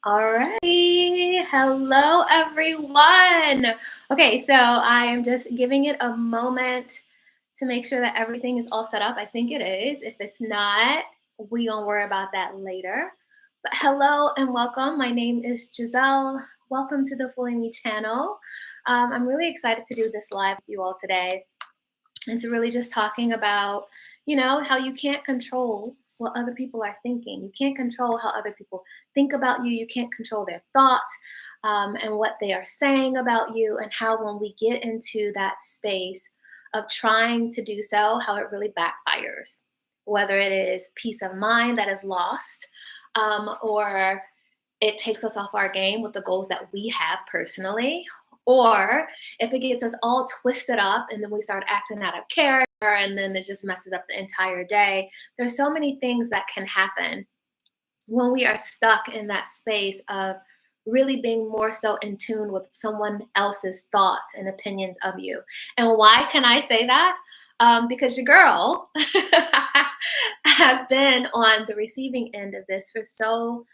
Alrighty. Hello, everyone. Okay, so I am just giving it a moment to make sure that everything is all set up. I think it is. If it's not, we gonna worry about that later. But hello and welcome. My name is Giselle. Welcome to the Fully Me channel. I'm really excited to do this live with you all today. It's really just talking about, how you can't control what other people are thinking. You can't control how other people think about you. You can't control their thoughts and what they are saying about you, and how when we get into that space of trying to do so, how it really backfires. Whether it is peace of mind that is lost, or it takes us off our game with the goals that we have personally, or if it gets us all twisted up and then we start acting out of character and then it just messes up the entire day. There's so many things that can happen when we are stuck in that space of really being more so in tune with someone else's thoughts and opinions of you. And why can I say that? Because your girl has been on the receiving end of this for so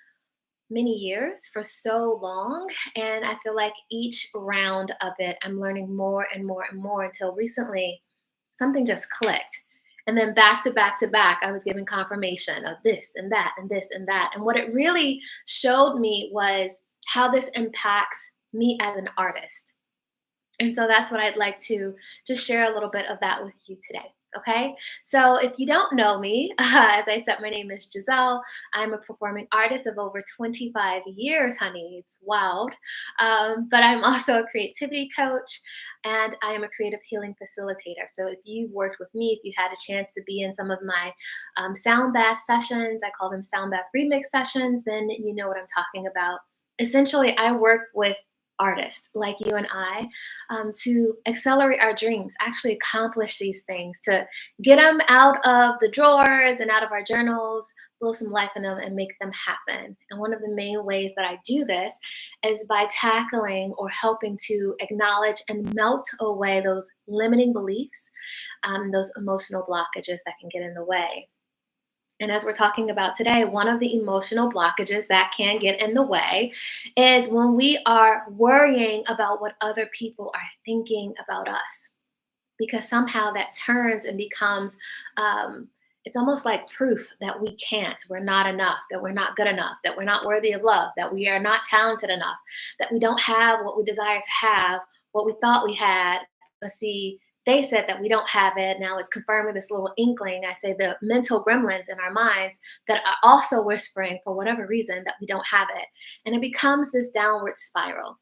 many years, for so long. And I feel like each round of it, I'm learning more and more and more until recently something just clicked. And then back to back to back, I was giving confirmation of this and that and this and that. And what it really showed me was how this impacts me as an artist. And so that's what I'd like to just share a little bit of that with you today. Okay. So if you don't know me, as I said, my name is Giselle. I'm a performing artist of over 25 years, honey. It's wild. But I'm also a creativity coach and I am a creative healing facilitator. So if you worked with me, if you had a chance to be in some of my sound bath sessions, I call them sound bath remix sessions, then you know what I'm talking about. Essentially, I work with artists like you and I, to accelerate our dreams, actually accomplish these things, to get them out of the drawers and out of our journals, blow some life in them, and make them happen. And one of the main ways that I do this is by tackling or helping to acknowledge and melt away those limiting beliefs, those emotional blockages that can get in the way. And as we're talking about today, one of the emotional blockages that can get in the way is when we are worrying about what other people are thinking about us. Because somehow that turns and becomes, it's almost like proof that we can't, we're not enough, that we're not good enough, that we're not worthy of love, that we are not talented enough, that we don't have what we desire to have, what we thought we had. But see, they said that we don't have it. Now it's confirming this little inkling. I say the mental gremlins in our minds that are also whispering for whatever reason that we don't have it. And it becomes this downward spiral.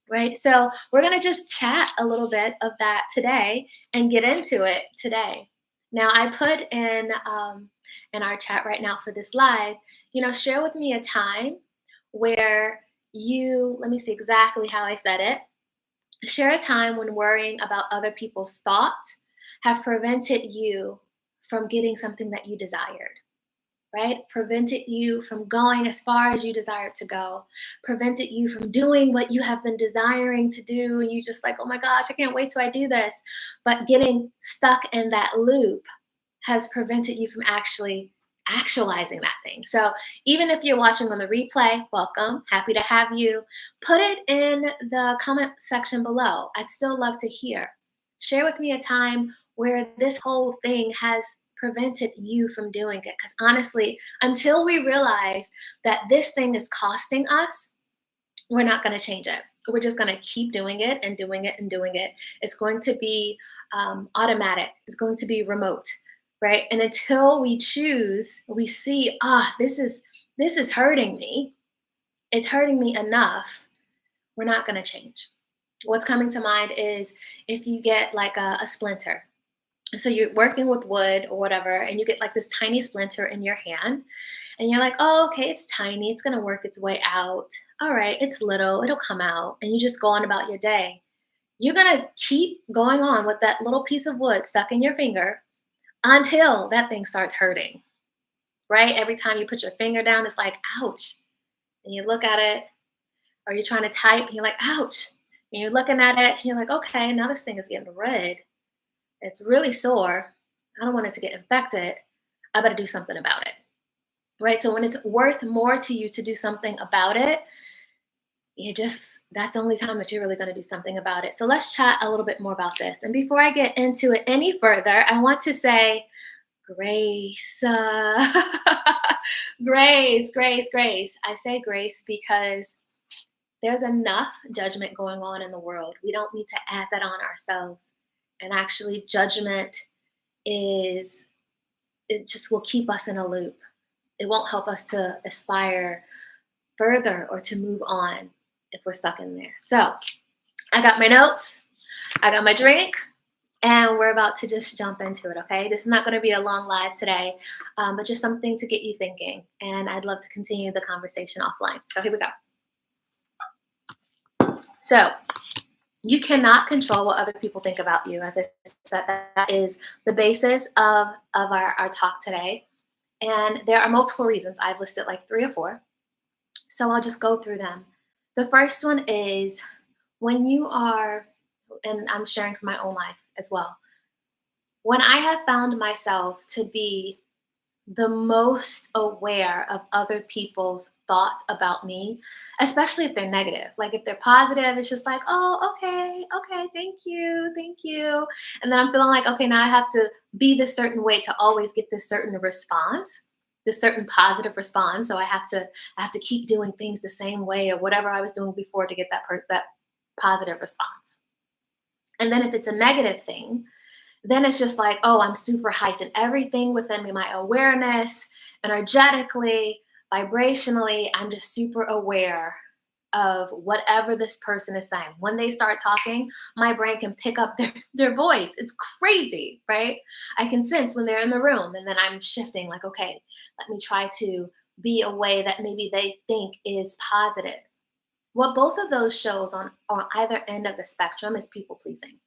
Right. So we're going to just chat a little bit of that today and get into it today. Now, I put in our chat right now for this live, share with me a time where let me see exactly how I said it. Share a time when worrying about other people's thoughts have prevented you from getting something that you desired, right? Prevented you from going as far as you desire to go, prevented you from doing what you have been desiring to do. And you just like, oh my gosh, I can't wait till I do this. But getting stuck in that loop has prevented you from actually actualizing that thing. So even if you're watching on the replay, welcome, happy to have you. Put it in the comment section below. I'd still love to hear. Share with me a time where this whole thing has prevented you from doing it. Because honestly, until we realize that this thing is costing us, we're not going to change it. We're just going to keep doing it and doing it and doing it. It's going to be automatic. It's going to be remote, right? And until we choose, we see, this is hurting me. It's hurting me enough. We're not going to change. What's coming to mind is if you get like a splinter. So you're working with wood or whatever, and you get like this tiny splinter in your hand, and you're like, oh, okay, it's tiny. It's going to work its way out. All right, it's little. It'll come out. And you just go on about your day. You're going to keep going on with that little piece of wood stuck in your finger until that thing starts hurting, right? Every time you put your finger down, it's like, ouch. And you look at it, or you're trying to type, and you're like, ouch. And you're looking at it, and you're like, okay, now this thing is getting red. It's really sore. I don't want it to get infected. I better do something about it. right? So when it's worth more to you to do something about it, that's the only time that you're really going to do something about it. So let's chat a little bit more about this. And before I get into it any further, I want to say grace. Grace, grace, grace. I say grace because there's enough judgment going on in the world. We don't need to add that on ourselves. And actually, judgment is, it just will keep us in a loop. It won't help us to aspire further or to move on if we're stuck in there. So I got my notes, I got my drink, and we're about to just jump into it, okay? This is not going to be a long live today, but just something to get you thinking. And I'd love to continue the conversation offline. So here we go. So you cannot control what other people think about you. As I said, that is the basis of our talk today. And there are multiple reasons. I've listed like 3 or 4. So I'll just go through them. The first one is when you are, and I'm sharing from my own life as well, when I have found myself to be the most aware of other people's thoughts about me, especially if they're negative. Like if they're positive, it's just like, oh, okay, okay, thank you, thank you. And then I'm feeling like, okay, now I have to be this certain way to always get this certain response, this certain positive response. So I have to keep doing things the same way or whatever I was doing before to get that positive response. And then if it's a negative thing, then it's just like, oh, I'm super heightened. Everything within me, my awareness, energetically, vibrationally, I'm just super aware of whatever this person is saying. When they start talking, my brain can pick up their voice. It's crazy, right? I can sense when they're in the room, and then I'm shifting, like, okay, let me try to be a way that maybe they think is positive. What both of those shows on either end of the spectrum is people pleasing.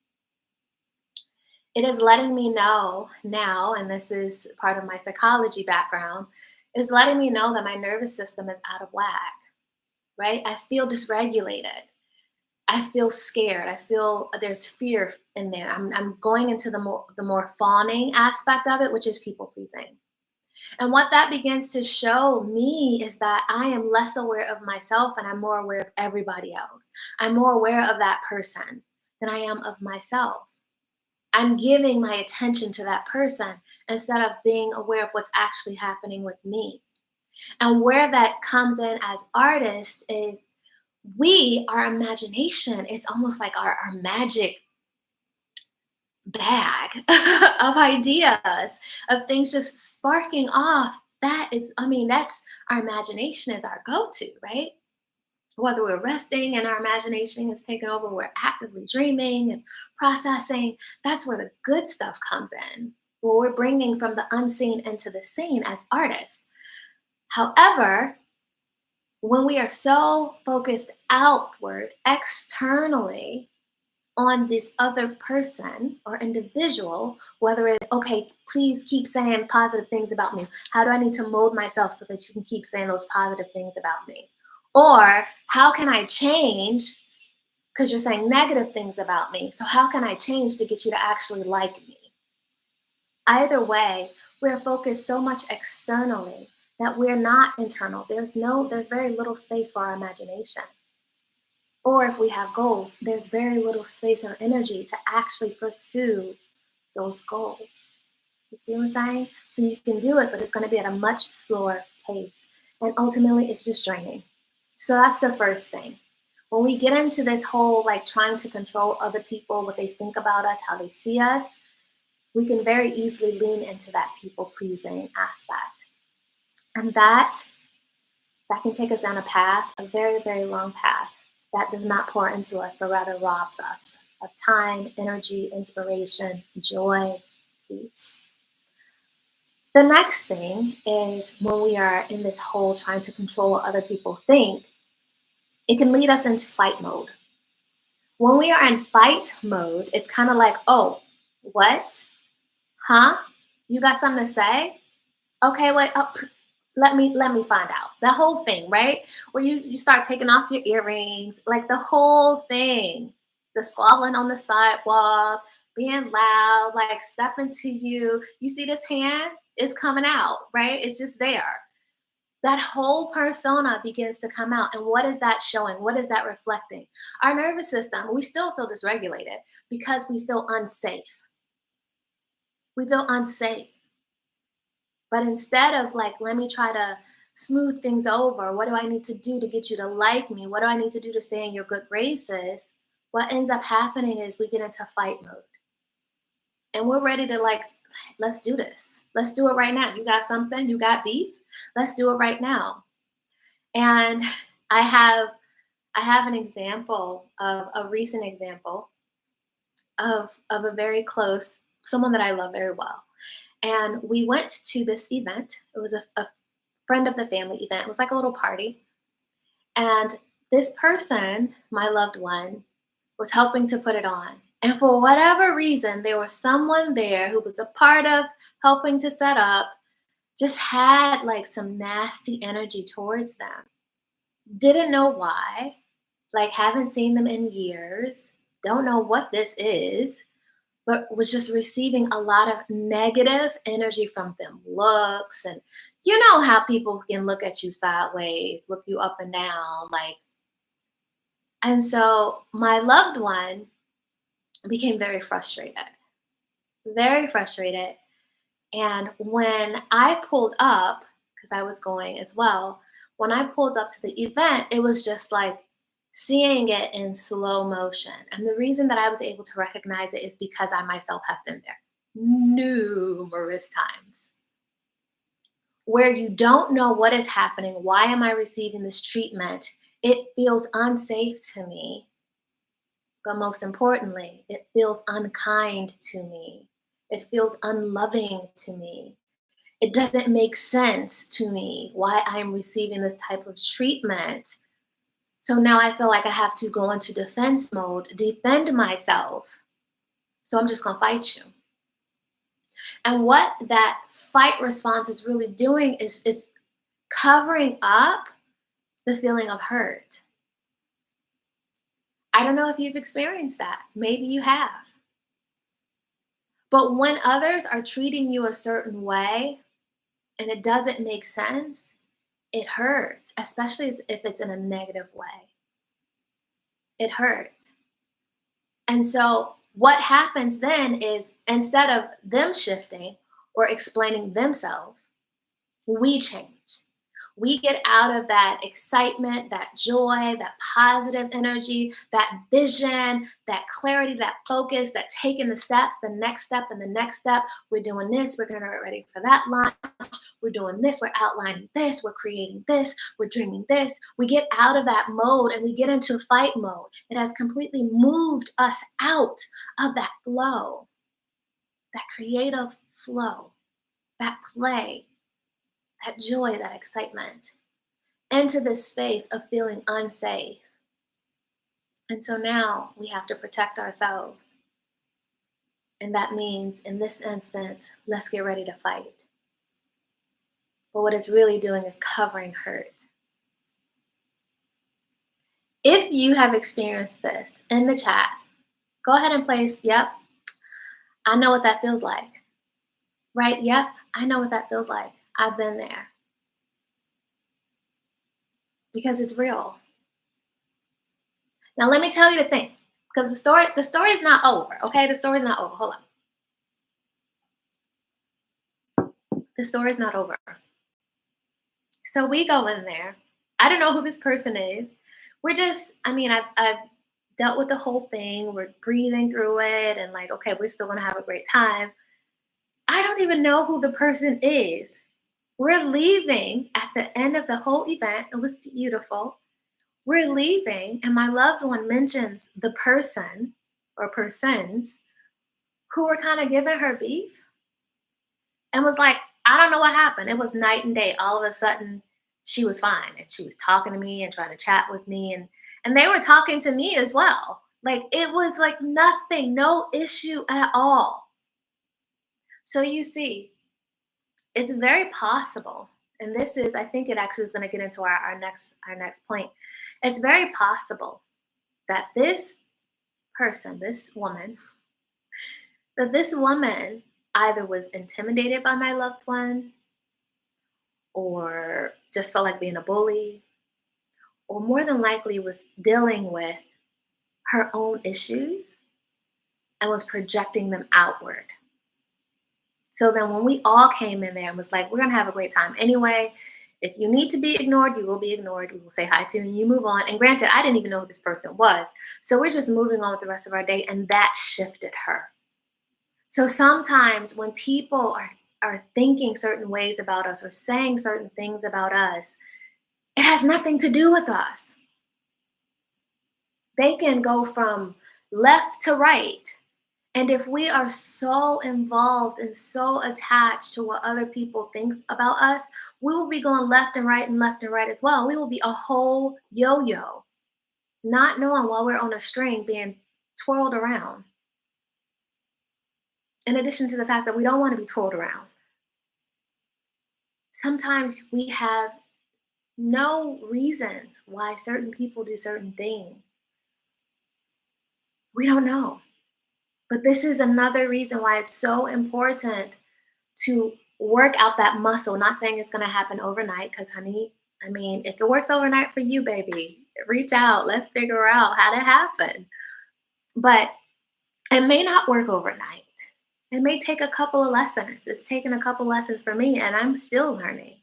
It is letting me know now, and this is part of my psychology background, is letting me know that my nervous system is out of whack, right? I feel dysregulated. I feel scared. I feel there's fear in there. I'm going into the more fawning aspect of it, which is people pleasing. And what that begins to show me is that I am less aware of myself and I'm more aware of everybody else. I'm more aware of that person than I am of myself. I'm giving my attention to that person instead of being aware of what's actually happening with me. And where that comes in as artists is our imagination is almost like our magic bag of ideas, of things just sparking off. That is, I mean, that's our imagination is our go to, right? Whether we're resting and our imagination is taking over, we're actively dreaming and processing. That's where the good stuff comes in. Well, we're bringing from the unseen into the seen as artists. However, when we are so focused outward, externally, on this other person or individual, whether it's, okay, please keep saying positive things about me. How do I need to mold myself so that you can keep saying those positive things about me? Or how can I change? Because you're saying negative things about me. So how can I change to get you to actually like me? Either way, we're focused so much externally that we're not internal. There's very little space for our imagination. Or if we have goals, there's very little space or energy to actually pursue those goals. You see what I'm saying? So you can do it, but it's going to be at a much slower pace. And ultimately, it's just draining. So that's the first thing. When we get into this whole like trying to control other people, what they think about us, how they see us, we can very easily lean into that people pleasing aspect. And that can take us down a path, a very, very long path that does not pour into us, but rather robs us of time, energy, inspiration, joy, peace. The next thing is when we are in this whole trying to control what other people think, it can lead us into fight mode. When we are in fight mode, it's kind of like, oh, what? Huh? You got something to say? Okay, wait. Oh, let me find out. The whole thing, right? Where you start taking off your earrings, like the whole thing. The squabbling on the sidewalk, being loud, like stepping to you. You see this hand? It's coming out, right? It's just there. That whole persona begins to come out. And what is that showing? What is that reflecting? Our nervous system, we still feel dysregulated because we feel unsafe. We feel unsafe. But instead of like, let me try to smooth things over, what do I need to do to get you to like me? What do I need to do to stay in your good graces? What ends up happening is we get into fight mode. And we're ready to like, let's do this. Let's do it right now. You got something? You got beef? Let's do it right now. And I have an example of a recent example of a very close someone that I love very well. And we went to this event. It was a friend of the family event. It was like a little party. And this person, my loved one, was helping to put it on. And for whatever reason, there was someone there who was a part of helping to set up, just had like some nasty energy towards them. Didn't know why, like haven't seen them in years, don't know what this is, but was just receiving a lot of negative energy from them, looks, and you know how people can look at you sideways, look you up and down, like. And so my loved one became very frustrated. And when I pulled up, because I was going as well, when I pulled up to the event, it was just like seeing it in slow motion. And the reason that I was able to recognize it is because I myself have been there numerous times where you don't know what is happening. Why am I receiving this treatment? It feels unsafe to me. But most importantly, it feels unkind to me. It feels unloving to me. It doesn't make sense to me why I'm receiving this type of treatment. So now I feel like I have to go into defense mode, defend myself. So I'm just going to fight you. And what that fight response is really doing is covering up the feeling of hurt. I don't know if you've experienced that. Maybe you have. But when others are treating you a certain way and it doesn't make sense, it hurts, especially if it's in a negative way. It hurts. And so what happens then is instead of them shifting or explaining themselves, we change. We get out of that excitement, that joy, that positive energy, that vision, that clarity, that focus, that taking the steps, the next step and the next step. We're doing this. We're going to get ready for that launch. We're doing this. We're outlining this. We're creating this. We're dreaming this. We get out of that mode and we get into fight mode. It has completely moved us out of that flow, that creative flow, that play, that joy, that excitement, into this space of feeling unsafe. And so now we have to protect ourselves. And that means in this instance, let's get ready to fight. But what it's really doing is covering hurt. If you have experienced this in the chat, go ahead and place, yep, I know what that feels like. Right? Yep, I know what that feels like. I've been there. Because it's real. Now let me tell you the thing, because the story is not over. Okay, the story is not over. Hold on. The story is not over. So we go in there. I don't know who this person is. We're just, I've dealt with the whole thing. We're breathing through it and like, okay, we're still gonna have a great time. I don't even know who the person is. We're leaving at the end of the whole event. It was beautiful. We're leaving, and my loved one mentions the person or persons who were kind of giving her beef and was like, I don't know what happened. It was night and day. All of a sudden, she was fine and she was talking to me and trying to chat with me, and they were talking to me as well. Like it was like nothing, no issue at all. So you see, it's very possible, and this is, I think it actually is going to get into our next point. It's very possible that this person, this woman either was intimidated by my loved one or just felt like being a bully, or more than likely was dealing with her own issues and was projecting them outward. So then when we all came in there and was like, we're going to have a great time anyway. If you need to be ignored, you will be ignored. We will say hi to you and you move on. And granted, I didn't even know who this person was. So we're just moving on with the rest of our day. And that shifted her. So sometimes when people are thinking certain ways about us or saying certain things about us, it has nothing to do with us. They can go from left to right. And if we are so involved and so attached to what other people think about us, we will be going left and left and right as well. We will be a whole yo-yo, not knowing while we're on a string being twirled around. In addition to the fact that we don't want to be twirled around. Sometimes we have no reasons why certain people do certain things. We don't know. But this is another reason why it's so important to work out that muscle. Not saying it's going to happen overnight, because, honey, I mean, if it works overnight for you, baby, reach out. Let's figure out how to happen. But it may not work overnight. It may take a couple of lessons. It's taken a couple lessons for me, and I'm still learning.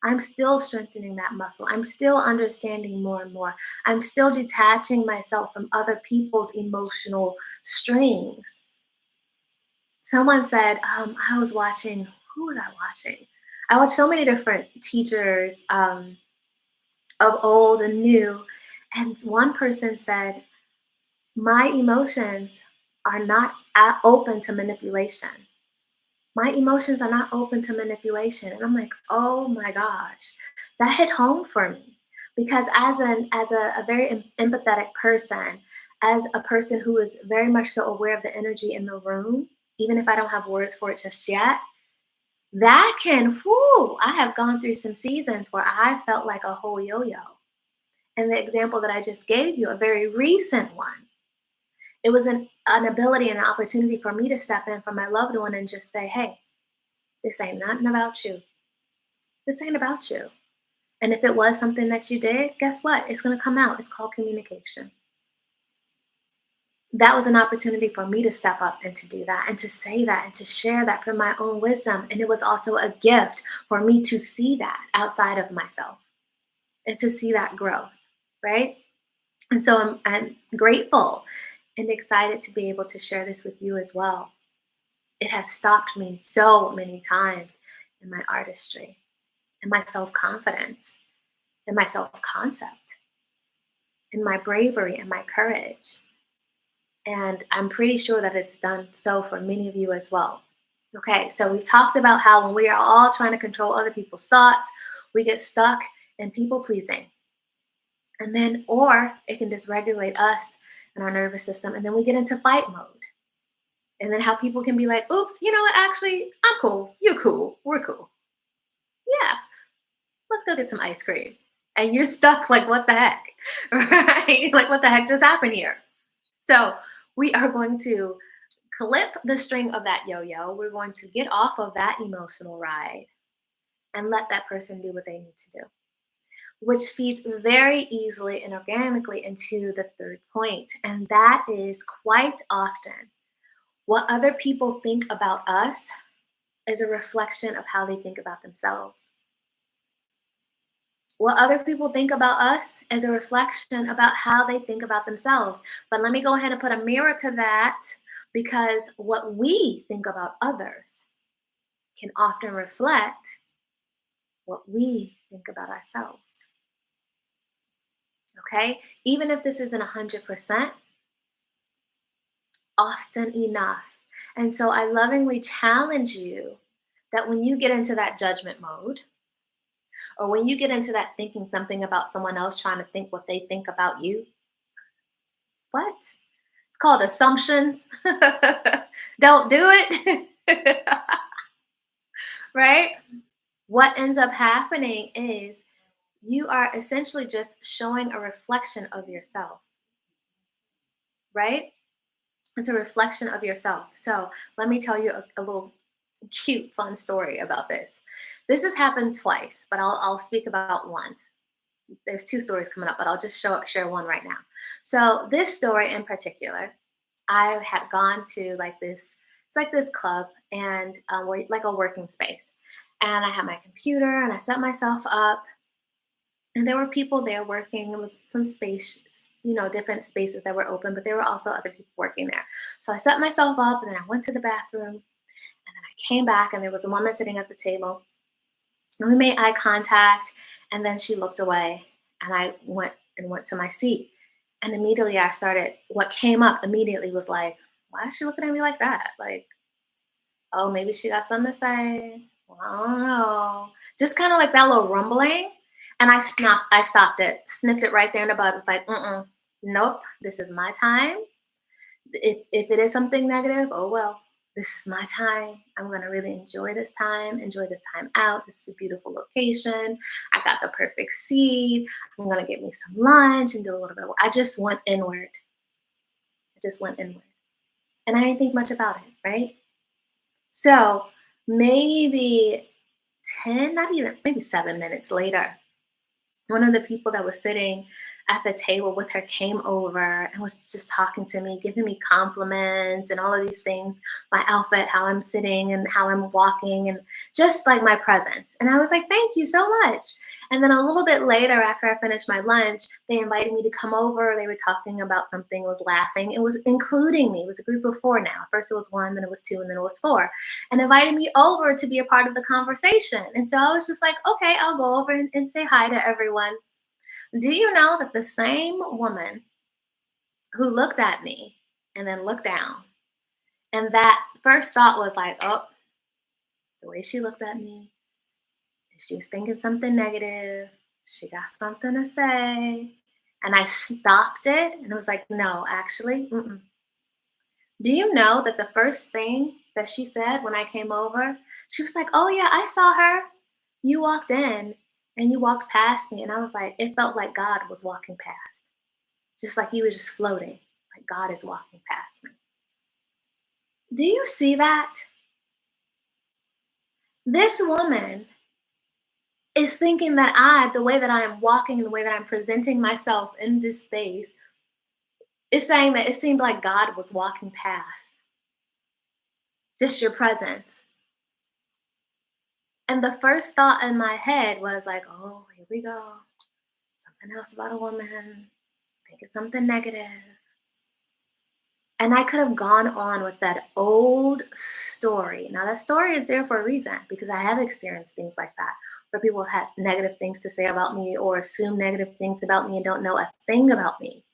I'm still strengthening that muscle. I'm still understanding more and more. I'm still detaching myself from other people's emotional strings. Someone said, I was watching, who was I watching? I watched so many different teachers of old and new. And one person said, my emotions are not open to manipulation. My emotions are not open to manipulation. And I'm like, oh my gosh, that hit home for me. Because as a very empathetic person, as a person who is very much so aware of the energy in the room, even if I don't have words for it just yet, that can, whoo, I have gone through some seasons where I felt like a whole yo-yo. And the example that I just gave you, a very recent one, it was an ability and an opportunity for me to step in for my loved one and just say, hey, this ain't nothing about you. This ain't about you. And if it was something that you did, guess what? It's going to come out. It's called communication. That was an opportunity for me to step up and to do that and to say that and to share that from my own wisdom. And it was also a gift for me to see that outside of myself and to see that growth, right? And so I'm grateful and excited to be able to share this with you as well. It has stopped me so many times in my artistry, in my self-confidence, in my self-concept, in my bravery and my courage. And I'm pretty sure that it's done so for many of you as well. Okay, so we've talked about how when we are all trying to control other people's thoughts, we get stuck in people pleasing. And then, or it can dysregulate us and our nervous system. And then we get into fight mode. And then how people can be like, oops, you know what? Actually, I'm cool. You're cool. We're cool. Yeah, let's go get some ice cream. And you're stuck like, what the heck? Right? Like, what the heck just happened here? So we are going to clip the string of that yo-yo. We're going to get off of that emotional ride and let that person do what they need to do, which feeds very easily and organically into the third point. And that is, quite often, what other people think about us is a reflection of how they think about themselves. What other people think about us is a reflection about how they think about themselves. But let me go ahead and put a mirror to that, because what we think about others can often reflect what we think about ourselves. Okay? Even if this isn't 100%, often enough. And so I lovingly challenge you that when you get into that judgment mode, or when you get into that thinking something about someone else, trying to think what they think about you, what? It's called assumptions. Don't do it. Right? What ends up happening is you are essentially just showing a reflection of yourself, right? It's a reflection of yourself. So let me tell you a little cute, fun story about this. This has happened twice, but I'll speak about once. There's two stories coming up, but I'll just share one right now. So this story in particular, I had gone to like this. It's like this club, and like a working space. And I had my computer, and I set myself up, and there were people there working. It was some space, different spaces that were open, but there were also other people working there. So I set myself up, and then I went to the bathroom, and then I came back, and there was a woman sitting at the table, and we made eye contact, and then she looked away, and I went to my seat. And immediately what came up immediately was like, why is she looking at me like that? Like, oh, maybe she got something to say. Well, I don't know. Just kind of like that little rumbling. And I stopped it, snipped it right there in the bud. It was like, nope, this is my time. If it is something negative, oh well, this is my time. I'm gonna really enjoy this time out. This is a beautiful location. I got the perfect seat. I'm gonna get me some lunch and do a little bit of work. I just went inward. I just went inward. And I didn't think much about it, right? So maybe 10, not even, maybe 7 minutes later, one of the people that was sitting at the table with her came over and was just talking to me, giving me compliments and all of these things, my outfit, how I'm sitting and how I'm walking, and just like my presence. And I was like, thank you so much. And then a little bit later, after I finished my lunch, they invited me to come over. They were talking about something, was laughing. It was including me. It was a group of four now. First it was one, then it was two, and then it was four. And invited me over to be a part of the conversation. And so I was just like, okay, I'll go over and say hi to everyone. Do you know that the same woman who looked at me and then looked down, and that first thought was like, oh, the way she looked at me, she was thinking something negative, she got something to say. And I stopped it and it was like, no, actually, mm-mm. Do you know that the first thing that she said when I came over, she was like, oh, yeah, I saw her. You walked in and you walked past me. And I was like, it felt like God was walking past, just like you were just floating, like God is walking past me. Do you see that? This woman is thinking that the way that I am walking and the way that I'm presenting myself in this space, is saying that it seemed like God was walking past, just your presence. And the first thought in my head was like, oh, here we go. Something else about a woman, thinking something negative. And I could have gone on with that old story. Now, that story is there for a reason because I have experienced things like that where people have negative things to say about me or assume negative things about me and don't know a thing about me.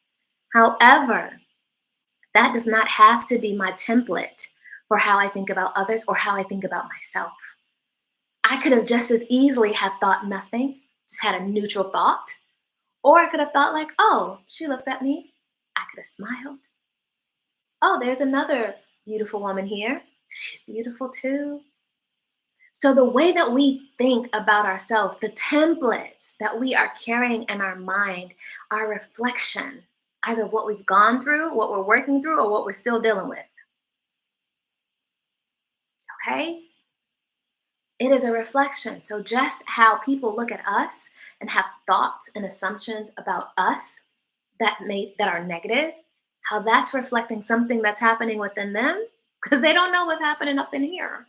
However, that does not have to be my template for how I think about others or how I think about myself. I could have just as easily have thought nothing, just had a neutral thought, or I could have thought like, oh, she looked at me. I could have smiled. Oh, there's another beautiful woman here. She's beautiful too. So the way that we think about ourselves, the templates that we are carrying in our mind are a reflection, either what we've gone through, what we're working through, or what we're still dealing with. Okay? It is a reflection. So just how people look at us and have thoughts and assumptions about us that are negative, how that's reflecting something that's happening within them because they don't know what's happening up in here.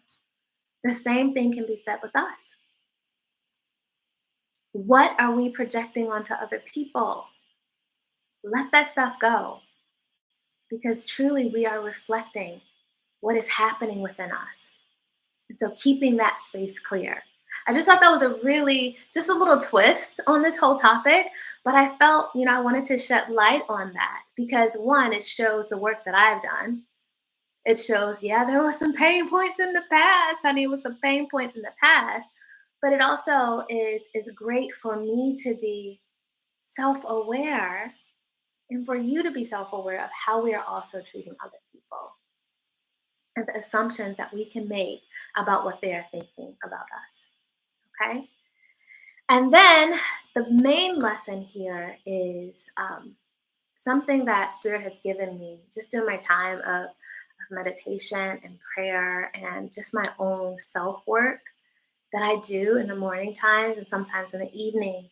The same thing can be said with us. What are we projecting onto other people? Let that stuff go because truly we are reflecting what is happening within us. And so keeping that space clear. I just thought that was just a little twist on this whole topic, but I felt, I wanted to shed light on that because one, it shows the work that I've done. It shows, yeah, there was some pain points in the past, honey, with some pain points in the past, but it also is great for me to be self-aware and for you to be self-aware of how we are also treating other people and the assumptions that we can make about what they are thinking about us. Okay. And then the main lesson here is something that Spirit has given me just during my time of meditation and prayer and just my own self work that I do in the morning times and sometimes in the evening.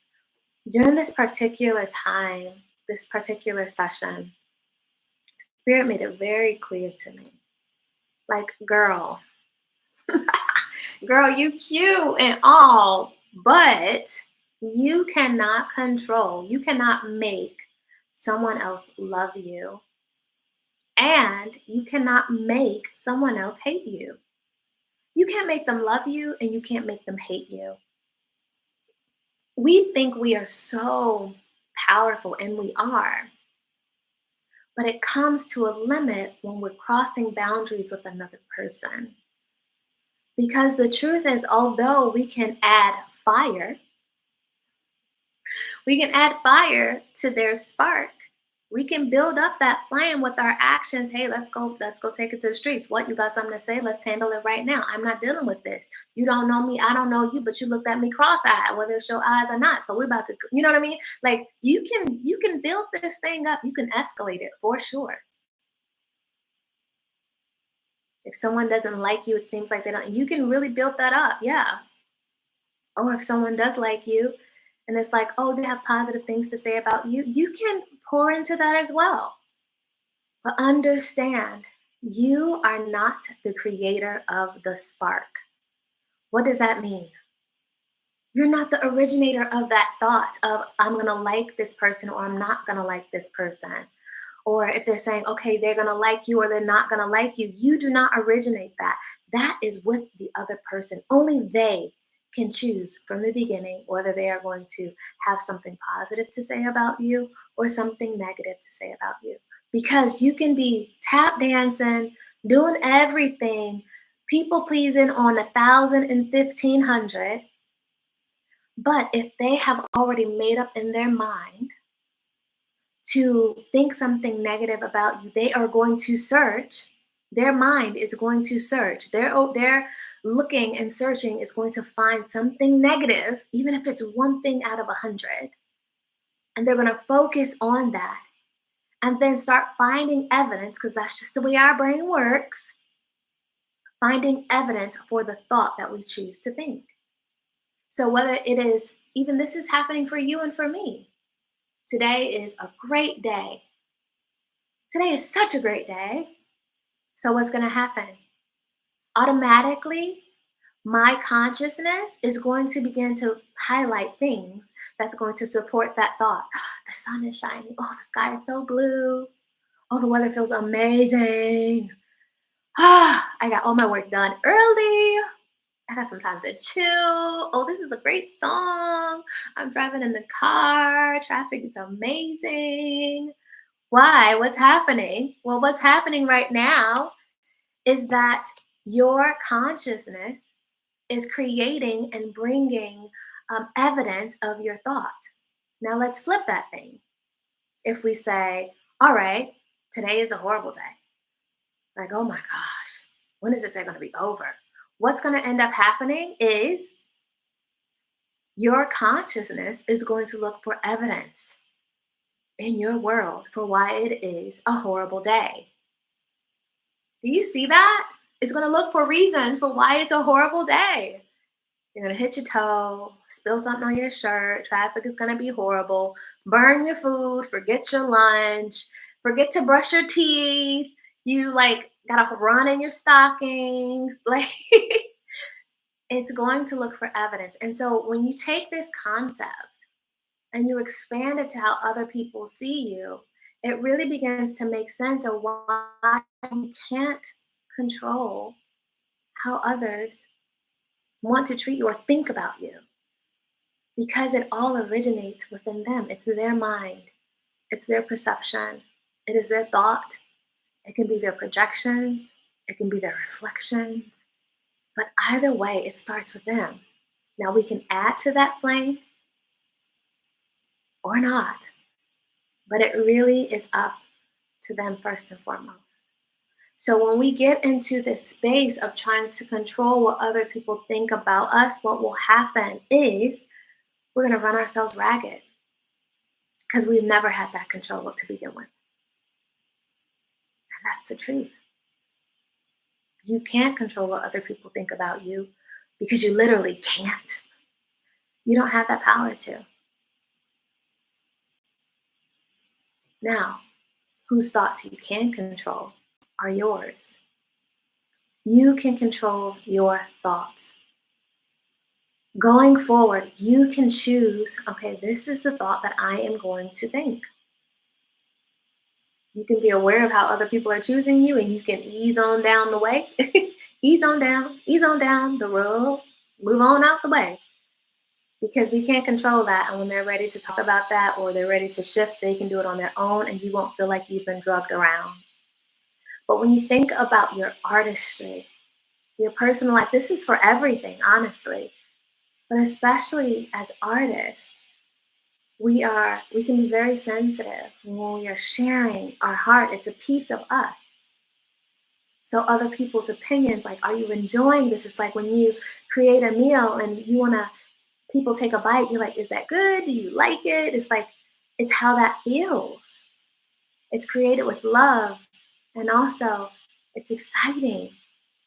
During this particular time, this particular session, Spirit made it very clear to me. Like, girl, you cute and all, but you cannot make someone else love you, and you cannot make someone else hate you. You can't make them love you, and you can't make them hate you. We think we are so powerful, and we are, but it comes to a limit when we're crossing boundaries with another person. Because the truth is, although we can add fire to their spark. We can build up that flame with our actions. Hey, let's go take it to the streets. What, you got something to say? Let's handle it right now. I'm not dealing with this. You don't know me, I don't know you, but you looked at me cross-eyed, whether it's your eyes or not. So we're about to, you know what I mean? Like, you can build this thing up, you can escalate it for sure. If someone doesn't like you, it seems like they don't, you can really build that up, yeah. Or if someone does like you and it's like, oh, they have positive things to say about you, you can pour into that as well. But understand, you are not the creator of the spark. What does that mean? You're not the originator of that thought of, I'm going to like this person or I'm not going to like this person. Or if they're saying, okay, they're going to like you or they're not going to like you, you do not originate that. That is with the other person. Only they can choose from the beginning whether they are going to have something positive to say about you or something negative to say about you. Because you can be tap dancing, doing everything, people pleasing on 1,000 and 1,500. But if they have already made up in their mind to think something negative about you, they are going to search. Their mind is going to search. Their looking and searching is going to find something negative, even if it's one thing out of 100. And they're going to focus on that and then start finding evidence, because that's just the way our brain works, finding evidence for the thought that we choose to think. So whether it is, even this is happening for you and for me. Today is a great day. Today is such a great day. So what's going to happen? Automatically, my consciousness is going to begin to highlight things that's going to support that thought. The sun is shining. Oh, the sky is so blue. Oh, the weather feels amazing. I got all my work done early. I got some time to chill. Oh, this is a great song. I'm driving in the car. Traffic is amazing. Why? What's happening? Well, what's happening right now is that your consciousness is creating and bringing evidence of your thought. Now, let's flip that thing. If we say, all right, today is a horrible day. Like, oh my gosh, when is this day going to be over? What's going to end up happening is your consciousness is going to look for evidence in your world for why it is a horrible day. Do you see that? It's going to look for reasons for why it's a horrible day. You're going to hit your toe, spill something on your shirt, traffic is going to be horrible, burn your food, forget your lunch, forget to brush your teeth. You like got to run in your stockings. Like, it's going to look for evidence. And so when you take this concept and you expand it to how other people see you, it really begins to make sense of why you can't control how others want to treat you or think about you, because it all originates within them. It's their mind, it's their perception, it is their thought. It can be their projections, it can be their reflections, but either way, it starts with them. Now, we can add to that flame or not, but it really is up to them first and foremost. So when we get into this space of trying to control what other people think about us, what will happen is we're going to run ourselves ragged, because we've never had that control to begin with. And that's the truth. You can't control what other people think about you because you literally can't. You don't have that power to. Now, whose thoughts you can control are yours. You can control your thoughts. Going forward, you can choose, okay, this is the thought that I am going to think. You can be aware of how other people are choosing you, and you can ease on down the way. Ease on down the road, move on out the way. Because we can't control that. And when they're ready to talk about that or they're ready to shift, they can do it on their own and you won't feel like you've been drugged around. But when you think about your artistry, your personal life, this is for everything, honestly. But especially as artists, we can be very sensitive when we are sharing our heart. It's a piece of us. So other people's opinions, like, are you enjoying this? It's like when you create a meal and you want to, people take a bite, you're like, is that good? Do you like it? It's like, it's how that feels. It's created with love. And also, it's exciting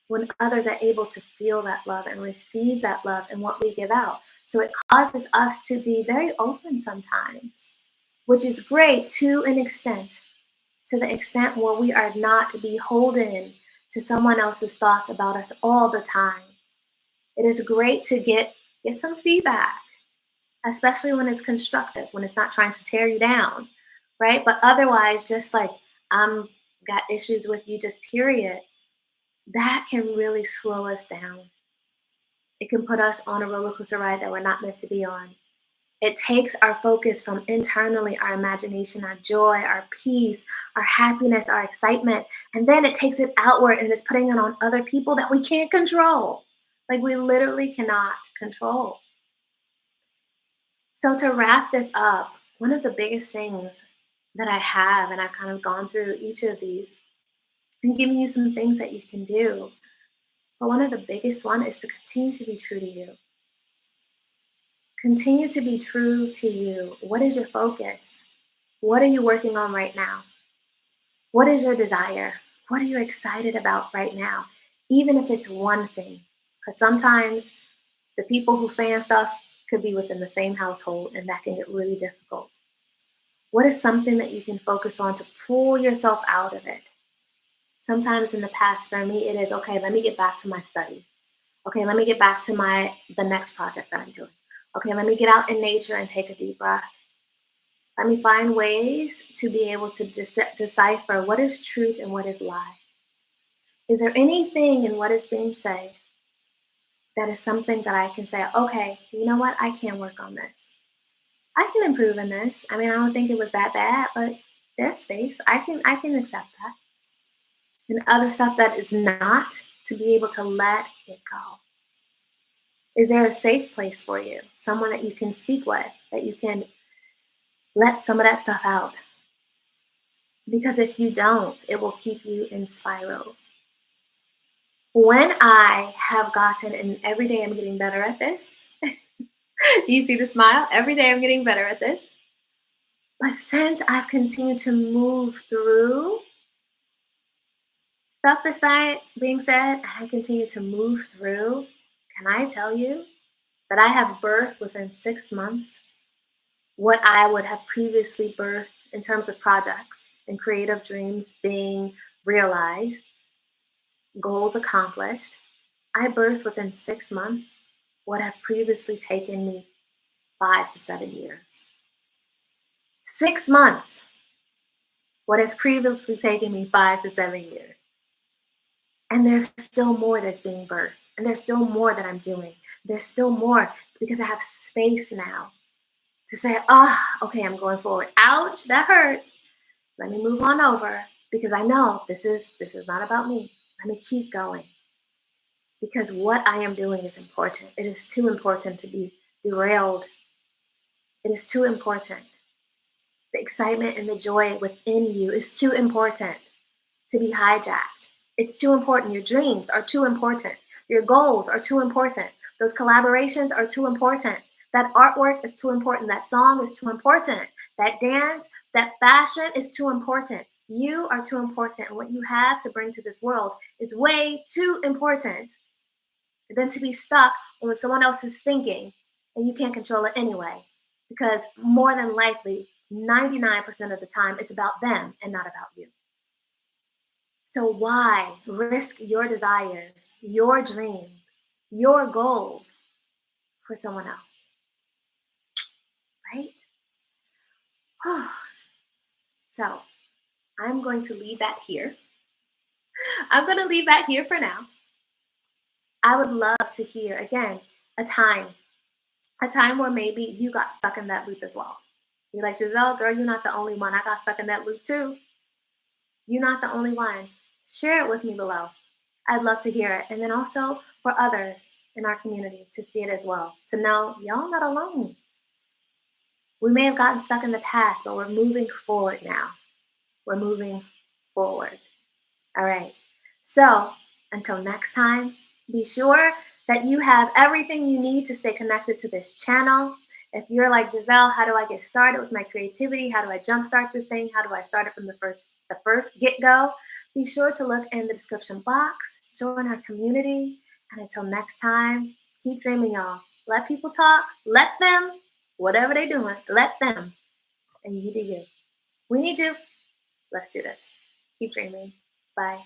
when others are able to feel that love and receive that love and what we give out. So it causes us to be very open sometimes, which is great to an extent, to the extent where we are not beholden to someone else's thoughts about us all the time. It is great to get some feedback, especially when it's constructive, when it's not trying to tear you down, right? But otherwise, just like, I'm got issues with you, just period, that can really slow us down. It can put us on a roller coaster ride that we're not meant to be on. It takes our focus from internally, our imagination, our joy, our peace, our happiness, our excitement, and then it takes it outward and is putting it on other people that we can't control. Like, we literally cannot control. So to wrap this up, one of the biggest things that I have, and I've kind of gone through each of these and giving you some things that you can do. But one of the biggest one is to continue to be true to you. Continue to be true to you. What is your focus? What are you working on right now? What is your desire? What are you excited about right now? Even if it's one thing. Because sometimes the people who saying stuff could be within the same household, and that can get really difficult. What is something that you can focus on to pull yourself out of it? Sometimes in the past for me, it is, okay, let me get back to my study. Okay, let me get back to the next project that I'm doing. Okay, let me get out in nature and take a deep breath. Let me find ways to be able to decipher what is truth and what is lie. Is there anything in what is being said that is something that I can say, okay, you know what? I can work on this. I can improve in this. I mean, I don't think it was that bad, but there's space. I can accept that. And other stuff that is not, to be able to let it go. Is there a safe place for you? Someone that you can speak with, that you can let some of that stuff out? Because if you don't, it will keep you in spirals. When I have gotten, and every day I'm getting better at this. You see the smile? Every day I'm getting better at this. But since I've continued to move through stuff aside being said, and I continue to move through, can I tell you that I have birthed within 6 months what I would have previously birthed in terms of projects and creative dreams being realized, goals accomplished. I birthed within 6 months what have previously taken me 5 to 7 years. 6 months, what has previously taken me 5 to 7 years. And there's still more that's being birthed. And there's still more that I'm doing. There's still more because I have space now to say, okay, I'm going forward. Ouch, that hurts. Let me move on over because I know this is not about me. Let me keep going. Because what I am doing is important. It is too important to be derailed. It is too important. The excitement and the joy within you is too important to be hijacked. It's too important. Your dreams are too important. Your goals are too important. Those collaborations are too important. That artwork is too important. That song is too important. That dance, that fashion is too important. You are too important. And what you have to bring to this world is way too important than to be stuck on what someone else is thinking and you can't control it anyway. Because more than likely, 99% of the time, it's about them and not about you. So why risk your desires, your dreams, your goals for someone else, right? So I'm going to leave that here. I'm going to leave that here for now. I would love to hear, again, a time, a time where maybe you got stuck in that loop as well. You're like, Giselle, girl, you're not the only one. I got stuck in that loop too. You're not the only one. Share it with me below. I'd love to hear it. And then also for others in our community to see it as well, to know y'all not alone. We may have gotten stuck in the past, but we're moving forward now. We're moving forward. All right. So until next time, be sure that you have everything you need to stay connected to this channel. If you're like, Giselle, how do I get started with my creativity? How do I jumpstart this thing? How do I start it from the first get-go? Be sure to look in the description box, join our community, and until next time, keep dreaming, y'all. Let people talk, let them, whatever they're doing, let them, and you do you. We need you. Let's do this. Keep dreaming. Bye.